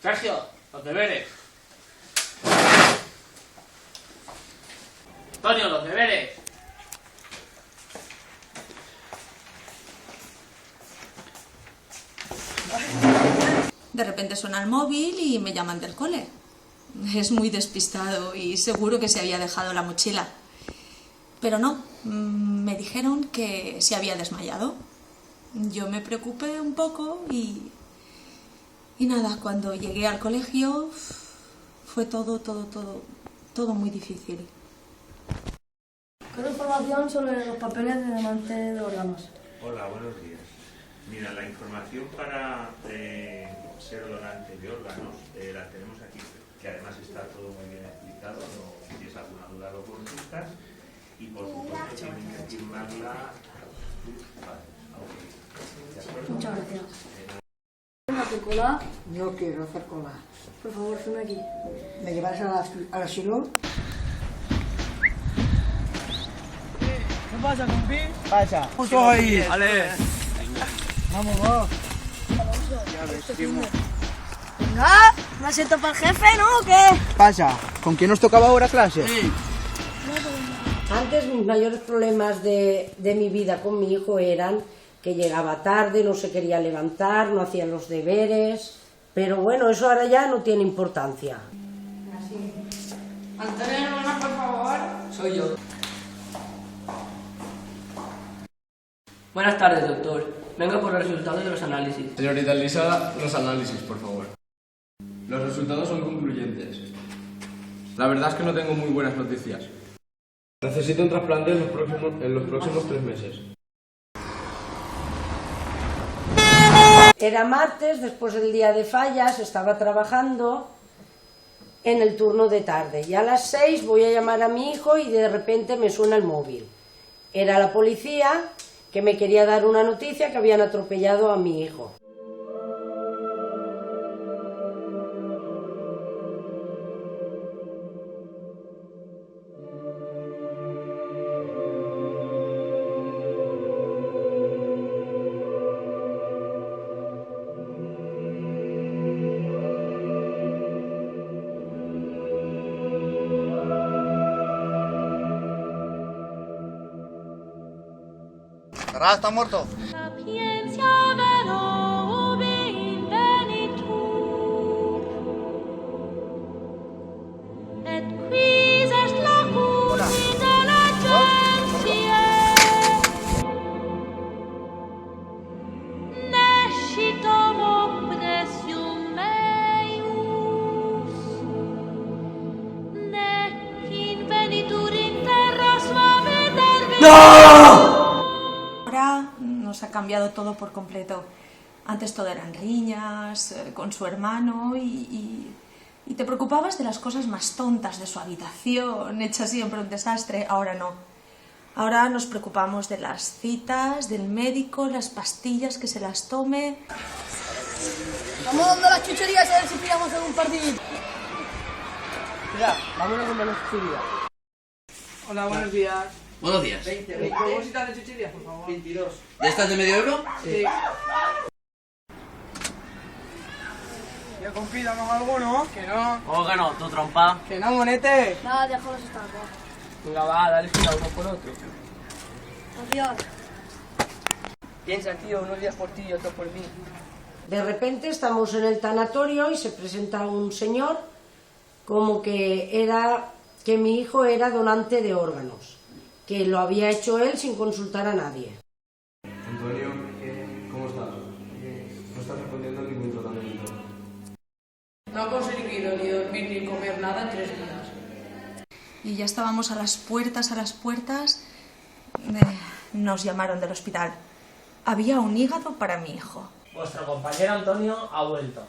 Sergio, los deberes. Antonio, los deberes. De repente suena el móvil y me llaman del cole. Es muy despistado y seguro que se había dejado la mochila. Pero no, me dijeron que se había desmayado. Yo me preocupé un poco y nada, cuando llegué al colegio fue todo muy difícil. Quiero información sobre los papeles de donante de órganos. Hola, buenos días. Mira, la información para ser donante de órganos la tenemos aquí, que además está todo muy bien explicado. No, si tienes alguna duda lo consultas y por supuesto tienen que firmarla. Muchas gracias. ¿Matricular? Yo quiero hacer cola. Por favor, firme aquí. ¿Me llevas al asilo? ¿Qué pasa, compi? Pasa. Justo ahí. Vale. Vamos, va. Ya vestimos. Venga, ¿me asiento para el jefe, no? ¿O qué? Pasa. ¿Con quién nos tocaba ahora clase? Sí. Antes mis mayores problemas de mi vida con mi hijo eran que llegaba tarde, no se quería levantar, no hacía los deberes, pero bueno, eso ahora ya no tiene importancia. Antonio, hermana, por favor. Soy yo. Buenas tardes, doctor. Vengo por los resultados de los análisis. Señorita Elisa, los análisis, por favor. Los resultados son concluyentes. La verdad es que no tengo muy buenas noticias. Necesito un trasplante en los próximos 3 meses. Era martes, después del día de fallas, estaba trabajando en el turno de tarde y a las 6 voy a llamar a mi hijo y de repente me suena el móvil. Era la policía que me quería dar una noticia que habían atropellado a mi hijo. Cerrada, está muerto. Ahora nos ha cambiado todo por completo. Antes todo eran riñas, con su hermano y te preocupabas de las cosas más tontas de su habitación, hecha siempre un desastre. Ahora no. Ahora nos preocupamos de las citas, del médico, las pastillas que se las tome. Vamos dando las chucherías a ver si pillamos algún partido. Mira, vámonos con la chuchería. Hola, buenos días. Buenos días. 20 bolsitas de chucherías, por favor. 22. ¿De estas de medio euro? Sí. Ya, compi, danos algo, ¿no? Que no. ¿Cómo que no? ¿Tu trompa? Que no, monete. Nada, déjalos estar, va. Venga, va, dale fila uno por otro. Adiós. Piensa, tío, unos días por ti y otros por mí. De repente estamos en el tanatorio y se presenta un señor como que mi hijo era donante de órganos, que lo había hecho él sin consultar a nadie. Antonio, ¿cómo estás? No estás respondiendo a ningún tratamiento. No he conseguido ni dormir ni comer nada en 3 días. Y ya estábamos a las puertas. Nos llamaron del hospital. Había un hígado para mi hijo. Vuestro compañero Antonio ha vuelto.